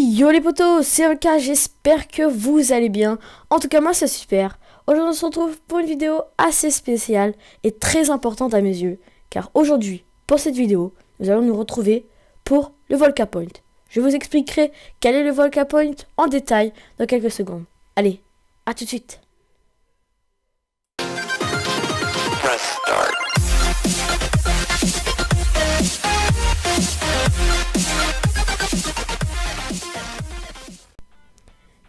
Yo les potos, c'est le cas, j'espère que vous allez bien. En tout cas moi c'est super. Aujourd'hui on se retrouve pour une vidéo assez spéciale et très importante à mes yeux. Car aujourd'hui, pour cette vidéo, nous allons nous retrouver pour le Volca Point. Je vous expliquerai quel est le Volca Point en détail dans quelques secondes. Allez, à tout de suite. Press start.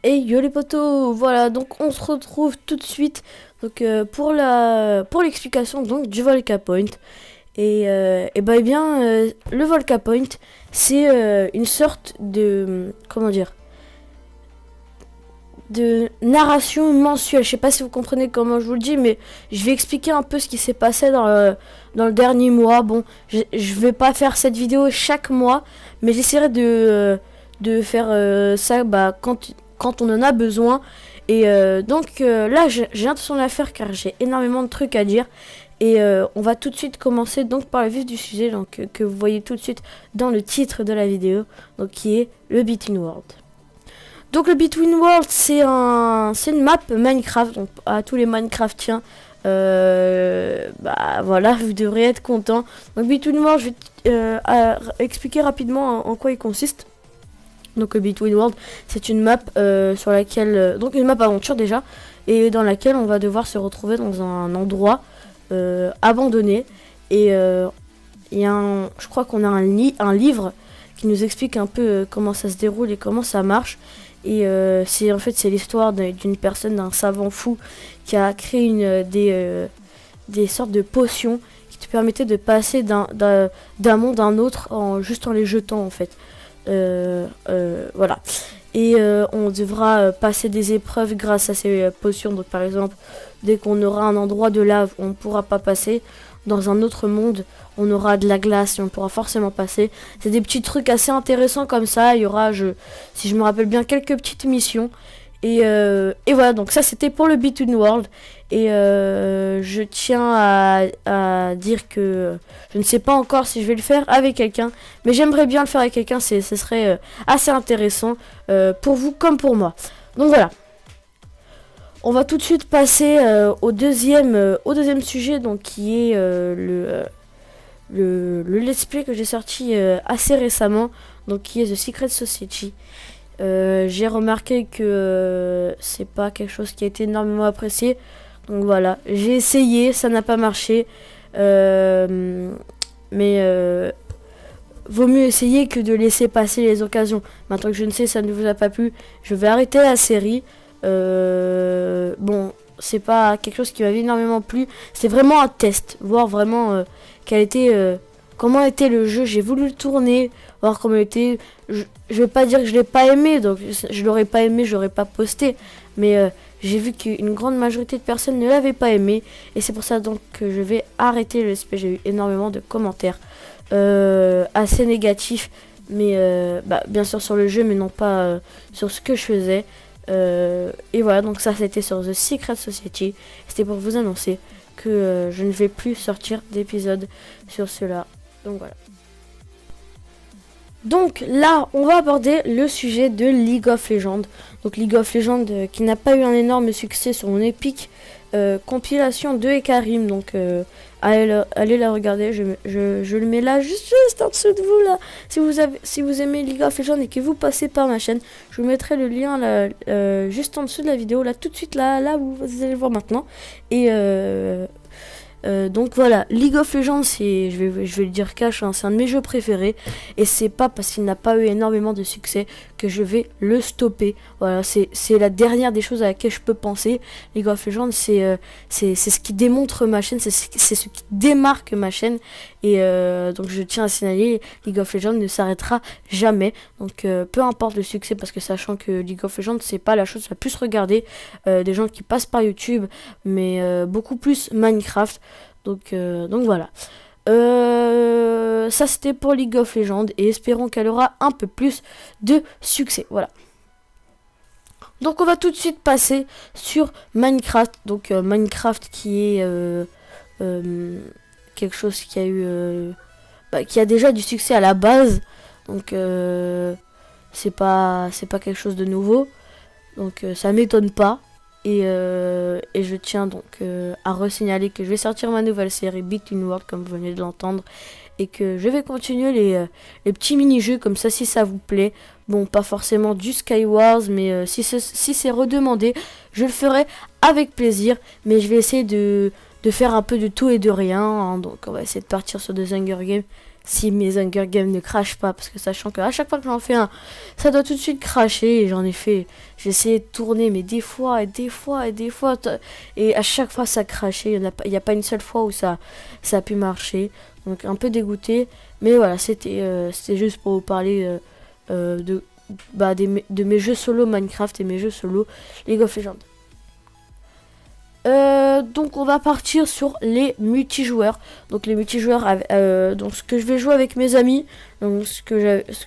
Et yo les potos, voilà, donc on se retrouve tout de suite donc, pour l'explication donc du Volca Point. Le Volca Point, c'est une sorte de, comment dire, de narration mensuelle. Je sais pas si vous comprenez comment je vous le dis, mais je vais expliquer un peu ce qui s'est passé dans le dernier mois. Bon, je vais pas faire cette vidéo chaque mois, mais j'essaierai de faire ça quand on en a besoin. Là j'ai l'intention de la faire car j'ai énormément de trucs à dire. On va tout de suite commencer donc par le vif du sujet, donc que vous voyez tout de suite dans le titre de la vidéo, donc qui est le Between World. Donc le Between World, c'est une map Minecraft, donc à tous les Minecraftiens, voilà, vous devrez être contents. Donc Between World, je vais expliquer rapidement en quoi il consiste. Donc le Between World, c'est une map sur laquelle, donc une map aventure déjà, et dans laquelle on va devoir se retrouver dans un endroit abandonné. Je crois qu'on a un livre qui nous explique un peu comment ça se déroule et comment ça marche. C'est l'histoire d'une personne, d'un savant fou qui a créé des sortes de potions qui te permettaient de passer d'un monde à un autre juste en les jetant en fait. Voilà. On devra passer des épreuves grâce à ces potions. Donc par exemple, dès qu'on aura un endroit de lave, on ne pourra pas passer. Dans un autre monde, on aura de la glace et on pourra forcément passer. C'est des petits trucs assez intéressants comme ça. Il y aura, si je me rappelle bien, quelques petites missions. Et voilà, donc ça c'était pour le Between World. Je tiens à dire que je ne sais pas encore si je vais le faire avec quelqu'un. Mais j'aimerais bien le faire avec quelqu'un, ce serait assez intéressant pour vous comme pour moi. Donc voilà. On va tout de suite passer au deuxième sujet, donc qui est le let's play que j'ai sorti assez récemment, donc qui est The Secret Society. J'ai remarqué que c'est pas quelque chose qui a été énormément apprécié. Donc voilà, j'ai essayé, ça n'a pas marché. Vaut mieux essayer que de laisser passer les occasions. Maintenant que je ne sais, ça ne vous a pas plu, je vais arrêter la série. Bon, c'est pas quelque chose qui m'avait énormément plu. C'est vraiment un test, voir vraiment comment était le jeu. J'ai voulu le tourner, voir comment il était. Je vais pas dire que je l'ai pas aimé, donc je l'aurais pas aimé, j'aurais pas posté. Mais j'ai vu qu'une grande majorité de personnes ne l'avaient pas aimé, et c'est pour ça donc que je vais arrêter le SP. J'ai eu énormément de commentaires assez négatifs, mais bien sûr sur le jeu, mais non pas sur ce que je faisais. Et voilà, donc ça c'était sur The Secret Society. C'était pour vous annoncer que je ne vais plus sortir d'épisode sur cela. Donc voilà. Donc là, on va aborder le sujet de League of Legends. Donc League of Legends qui n'a pas eu un énorme succès sur mon épique compilation de Ekarim. Donc allez la regarder. Je le mets là, juste en dessous de vous là. Si vous aimez League of Legends et que vous passez par ma chaîne, je vous mettrai le lien là, juste en dessous de la vidéo, là tout de suite là où vous allez le voir maintenant. Donc voilà, League of Legends, je vais le dire cash, hein, c'est un de mes jeux préférés. Et c'est pas parce qu'il n'a pas eu énormément de succès que je vais le stopper. Voilà, c'est la dernière des choses à laquelle je peux penser. League of Legends, c'est ce qui démontre ma chaîne, c'est ce qui démarque ma chaîne. Donc je tiens à signaler, League of Legends ne s'arrêtera jamais. Donc peu importe le succès, parce que sachant que League of Legends, c'est pas la chose la plus regardée des gens qui passent par YouTube, mais beaucoup plus Minecraft. Donc voilà. Ça c'était pour League of Legends, et espérons qu'elle aura un peu plus de succès. Voilà. Donc on va tout de suite passer sur Minecraft. Donc Minecraft qui est quelque chose qui a déjà du succès à la base. Donc c'est pas quelque chose de nouveau. Donc ça m'étonne pas. Et je tiens donc à resignaler que je vais sortir ma nouvelle série Between Worlds, comme vous venez de l'entendre, et que je vais continuer les petits mini-jeux comme ça si ça vous plaît. Bon, pas forcément du Skywars, mais si c'est redemandé, je le ferai avec plaisir. Mais je vais essayer de faire un peu de tout et de rien, hein. Donc on va essayer de partir sur des Hunger Games. Si mes Hunger Games ne crachent pas, parce que sachant qu'à chaque fois que j'en fais un, ça doit tout de suite cracher. Et j'en ai fait, j'ai essayé de tourner, mais des fois et des fois et des fois, et à chaque fois ça crachait. Il n'y a pas une seule fois où ça a pu marcher. Donc un peu dégoûté, mais voilà, c'était juste pour vous parler de mes jeux solo Minecraft et mes jeux solo League of Legends. Donc on va partir sur les multijoueurs. Donc les multijoueurs, donc ce que je vais jouer avec mes amis. Donc ce que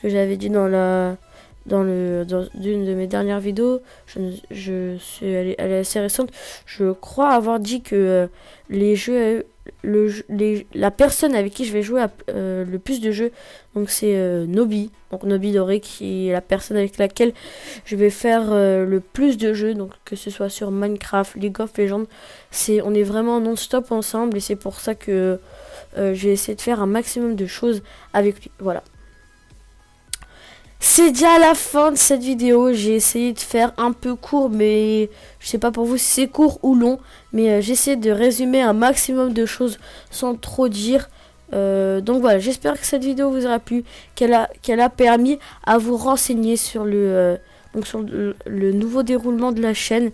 j'avais dit dans d'une de mes dernières vidéos. Elle est assez récente. Je crois avoir dit que les jeux, la personne avec qui je vais jouer le plus de jeux, donc c'est Nobi. Donc Nobi Doré, qui est la personne avec laquelle je vais faire le plus de jeux, donc que ce soit sur Minecraft, League of Legends, on est vraiment non-stop ensemble, et c'est pour ça que je vais essayer de faire un maximum de choses avec lui. Voilà. C'est déjà la fin de cette vidéo. J'ai essayé de faire un peu court, mais je sais pas pour vous si c'est court ou long, mais j'essaie de résumer un maximum de choses sans trop dire. Donc voilà, j'espère que cette vidéo vous aura plu, qu'elle a permis à vous renseigner sur le nouveau déroulement de la chaîne,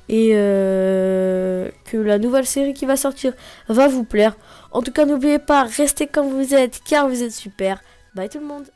et que la nouvelle série qui va sortir va vous plaire. En tout cas, n'oubliez pas, restez comme vous êtes, car vous êtes super. Bye tout le monde.